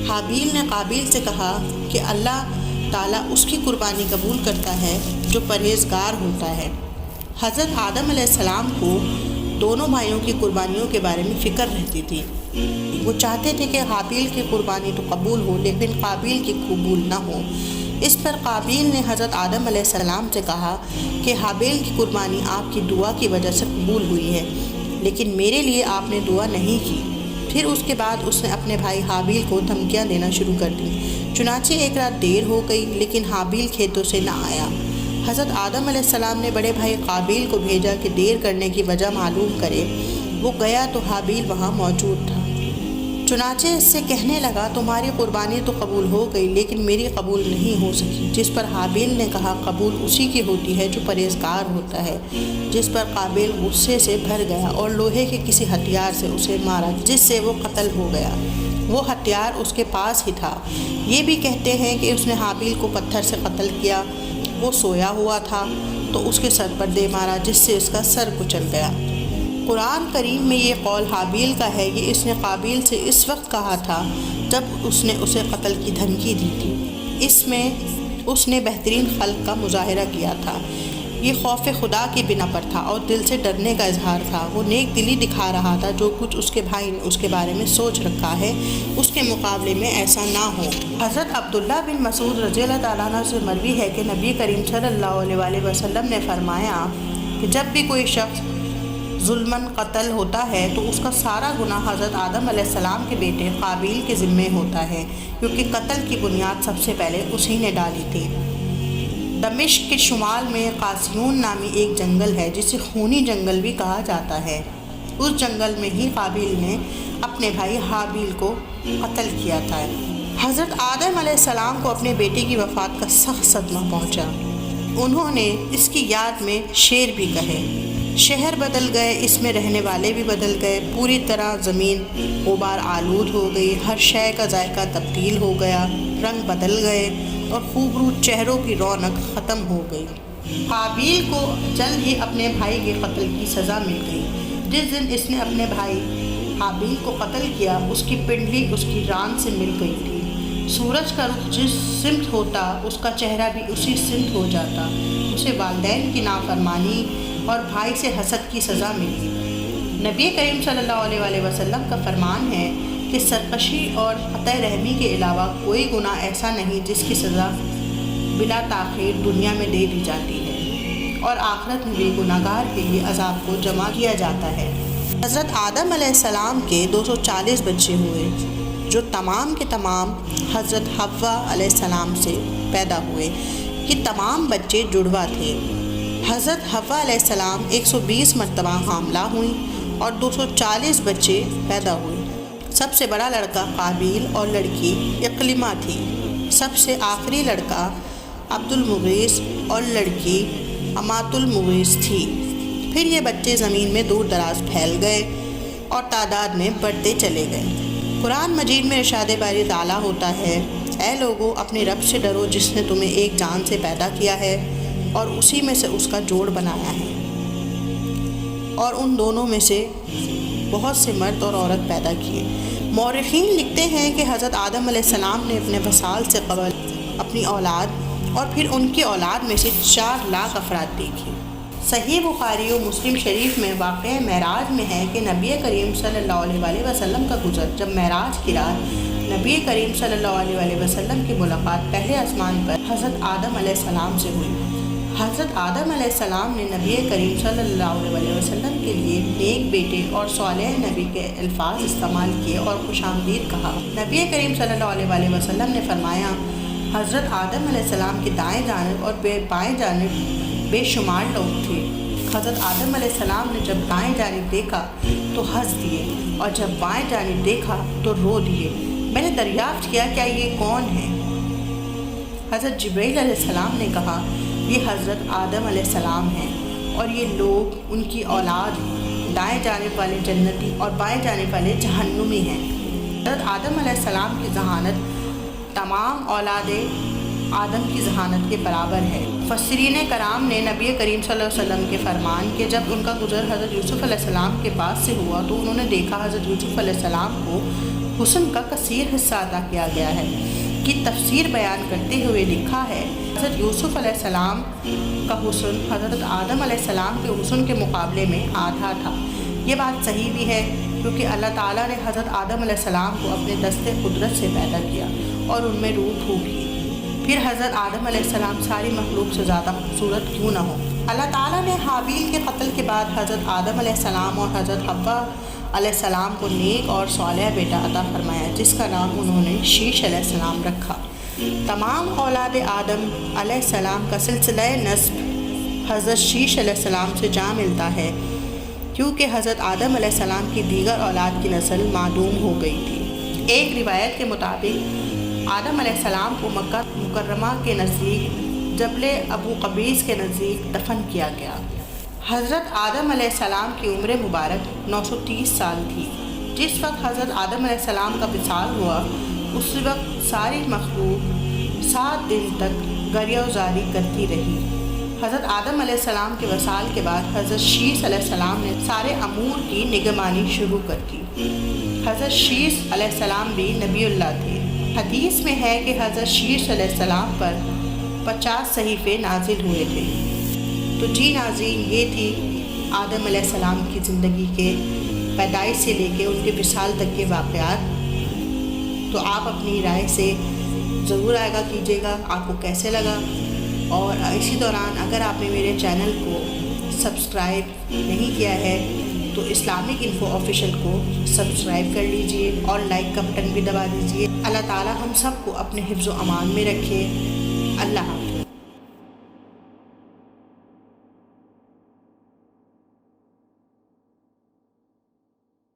حابیل نے قابیل سے کہا کہ اللہ تعالیٰ اس کی قربانی قبول کرتا ہے جو پرہیزگار ہوتا ہے۔ حضرت آدم علیہ السلام کو دونوں بھائیوں کی قربانیوں کے بارے میں فکر رہتی تھی۔ وہ چاہتے تھے کہ حابیل کی قربانی تو قبول ہو لیکن قابیل کی قبول نہ ہو۔ اس پر قابیل نے حضرت آدم علیہ السلام سے کہا کہ حابیل کی قربانی آپ کی دعا کی وجہ سے قبول ہوئی ہے، لیکن میرے لیے آپ نے دعا نہیں کی۔ پھر اس کے بعد اس نے اپنے بھائی حابیل کو دھمکیاں دینا شروع کر دی۔ چنانچہ ایک رات دیر ہو گئی لیکن حابیل کھیتوں سے نہ آیا۔ حضرت آدم علیہ السلام نے بڑے بھائی قابیل کو بھیجا کہ دیر کرنے کی وجہ معلوم کرے۔ وہ گیا تو حابیل وہاں موجود تھا۔ چنانچہ اس سے کہنے لگا تمہاری قربانی تو قبول ہو گئی لیکن میری قبول نہیں ہو سکی، جس پر حابیل نے کہا قبول اسی کی ہوتی ہے جو پرہیزگار ہوتا ہے، جس پر قابیل غصے سے بھر گیا اور لوہے کے کسی ہتھیار سے اسے مارا جس سے وہ قتل ہو گیا۔ وہ ہتھیار اس کے پاس ہی تھا۔ یہ بھی کہتے ہیں کہ اس نے حابیل کو پتھر سے قتل کیا۔ وہ سویا ہوا تھا تو اس کے سر پر دے مارا جس سے اس کا سر کچل گیا۔ قرآن کریم میں یہ قول حابیل کا ہے، یہ اس نے قابیل سے اس وقت کہا تھا جب اس نے اسے قتل کی دھمکی دی تھی۔ اس میں اس نے بہترین خلق کا مظاہرہ کیا تھا۔ یہ خوف خدا کی بنا پر تھا اور دل سے ڈرنے کا اظہار تھا۔ وہ نیک دلی دکھا رہا تھا، جو کچھ اس کے بھائی نے اس کے بارے میں سوچ رکھا ہے اس کے مقابلے میں ایسا نہ ہو۔ حضرت عبداللہ بن مسعود رضی اللہ تعالیٰ عنہ سے مروی ہے کہ نبی کریم صلی اللہ علیہ وسلم نے فرمایا کہ جب بھی کوئی شخص ظلماً قتل ہوتا ہے تو اس کا سارا گناہ حضرت آدم علیہ السلام کے بیٹے قابیل کے ذمے ہوتا ہے، کیونکہ قتل کی بنیاد سب سے پہلے اسی نے ڈالی تھی۔ دمشق کے شمال میں قاسیون نامی ایک جنگل ہے جسے خونی جنگل بھی کہا جاتا ہے۔ اس جنگل میں ہی قابیل نے اپنے بھائی حابیل کو قتل کیا تھا۔ حضرت آدم علیہ السلام کو اپنے بیٹے کی وفات کا سخت صدمہ پہنچا۔ انہوں نے اس کی یاد میں شعر بھی کہے۔ شہر بدل گئے، اس میں رہنے والے بھی بدل گئے، پوری طرح زمین غبار آلود ہو گئی، ہر شے کا ذائقہ تبدیل ہو گیا، رنگ بدل گئے اور خوبرو چہروں کی رونق ختم ہو گئی۔ حابیل کو جلد ہی اپنے بھائی کے قتل کی سزا مل گئی۔ جس دن اس نے اپنے بھائی حابیل کو قتل کیا اس کی پنڈلی اس کی ران سے مل گئی تھی۔ سورج کا رخ جس سمت ہوتا اس کا چہرہ بھی اسی سمت ہو جاتا۔ اسے والدین کی نافرمانی اور بھائی سے حسد کی سزا ملی۔ نبی کریم صلی اللہ علیہ وسلم کا فرمان ہے کہ سرکشی اور قطع رحمی کے علاوہ کوئی گناہ ایسا نہیں جس کی سزا بلا تاخیر دنیا میں دے دی جاتی ہے اور آخرت میں بھی گناہگار کے لیے عذاب کو جمع کیا جاتا ہے۔ حضرت آدم علیہ السلام کے 240 بچے ہوئے جو تمام کے تمام حضرت حوا علیہ السلام سے پیدا ہوئے۔ یہ تمام بچے جڑوا تھے۔ حضرت حوا علیہ السلام 120 مرتبہ حاملہ ہوئیں اور 240 بچے پیدا ہوئے۔ سب سے بڑا لڑکا قابیل اور لڑکی اقلیمہ تھی۔ سب سے آخری لڑکا عبد المغیث اور لڑکی امات المغیث تھی۔ پھر یہ بچے زمین میں دور دراز پھیل گئے اور تعداد میں بڑھتے چلے گئے۔ قرآن مجید میں ارشاد باری تعالیٰ ہوتا ہے، اے لوگو اپنے رب سے ڈرو جس نے تمہیں ایک جان سے پیدا کیا ہے اور اسی میں سے اس کا جوڑ بنایا ہے، اور ان دونوں میں سے بہت سے مرد اور عورت پیدا کیے۔ مورخین لکھتے ہیں کہ حضرت آدم علیہ السلام نے اپنے وصال سے قبل اپنی اولاد اور پھر ان کی اولاد میں سے 4 لاکھ افراد دیکھے۔ صحیح بخاری و مسلم شریف میں واقعہ معراج میں ہے کہ نبی کریم صلی اللہ علیہ وسلم کا گزر، جب معراج کی رات نبی کریم صلی اللہ علیہ وسلم کی ملاقات پہلے آسمان پر حضرت آدم علیہ السلام سے ہوئی۔ حضرت آدم علیہ السلام نے نبی کریم صلی اللہ علیہ وسلم کے لیے نیک بیٹے اور صالح نبی کے الفاظ استعمال کیے اور خوش آمدید کہا۔ نبی کریم صلی اللہ علیہ وسلم نے فرمایا، حضرت آدم علیہ السلام کی دائیں جانب اور بائیں جانب بے شمار لوگ تھے۔ حضرت آدم علیہ السلام نے جب دائیں جانب دیکھا تو ہنس دیے اور جب بائیں جانب دیکھا تو رو دیے۔ میں نے دریافت کیا کیا یہ کون ہے؟ حضرت جبرائیل علیہ السلام نے کہا، یہ حضرت آدم علیہ السلام ہیں اور یہ لوگ ان کی اولاد ہیں، دائیں جانب والے جنتی اور بائیں جانب والے جہنمی ہیں۔ حضرت آدم علیہ السلام کی ذہانت تمام اولاد آدم کی ذہانت کے برابر ہے۔ مفسرین کرام نے نبی کریم صلی اللہ علیہ وسلم کے فرمان کہ جب ان کا گزر حضرت یوسف علیہ السلام کے پاس سے ہوا تو انہوں نے دیکھا حضرت یوسف علیہ السلام کو حسن کا کثیر حصہ ادا کیا گیا ہے کی تفسیر بیان کرتے ہوئے لکھا ہے حضرت یوسف علیہ السلام کا حسن حضرت آدم علیہ السلام کے حسن کے مقابلے میں آدھا تھا۔ یہ بات صحیح بھی ہے کیونکہ اللہ تعالیٰ نے حضرت آدم علیہ السلام کو اپنے دست قدرت سے پیدا کیا اور ان میں روح پھونکی۔ پھر حضرت آدم علیہ السلام ساری مخلوق سے زیادہ خوبصورت کیوں نہ ہو۔ اللہ تعالیٰ نے حابیل کے قتل کے بعد حضرت آدم علیہ السلام اور حضرت حوا علیہ السلام کو نیک اور صالح بیٹا عطا فرمایا جس کا نام انہوں نے شیش علیہ السلام رکھا۔ تمام اولاد آدم علیہ السلام کا سلسلہ نسب حضرت شیش علیہ السلام سے جا ملتا ہے کیونکہ حضرت آدم علیہ السلام کی دیگر اولاد کی نسل معدوم ہو گئی تھی۔ ایک روایت کے مطابق آدم علیہ السلام کو مکہ مکرمہ کے نزدیک جبل ابو قبیس کے نزدیک دفن کیا گیا۔ حضرت آدم علیہ السلام کی عمر مبارک 930 سال تھی۔ جس وقت حضرت آدم علیہ السلام کا وصال ہوا اس وقت ساری مخلوق 7 دن تک گریہ زاری کرتی رہی۔ حضرت آدم علیہ السلام کے وصال کے بعد حضرت شیش علیہ السلام نے سارے امور کی نگہبانی شروع کر دی۔ حضرت شیش علیہ السلام بھی نبی اللہ تھے۔ حدیث میں ہے کہ حضرت شیش علیہ السلام پر 50 صحیفے نازل ہوئے تھے۔ تو جی ناظرین، یہ تھی آدم علیہ السلام کی زندگی کے پیدائش سے لے کے ان کے وصال تک کے واقعات۔ تو آپ اپنی رائے سے ضرور آگاہ کیجیے گا آپ کو کیسے لگا، اور اسی دوران اگر آپ نے میرے چینل کو سبسکرائب نہیں کیا ہے تو اسلامک انفو آفیشیل کو سبسکرائب کر لیجئے اور لائک کا بٹن بھی دبا دیجئے۔ اللہ تعالی ہم سب کو اپنے حفظ و امان میں رکھے۔ اللہ حافظ۔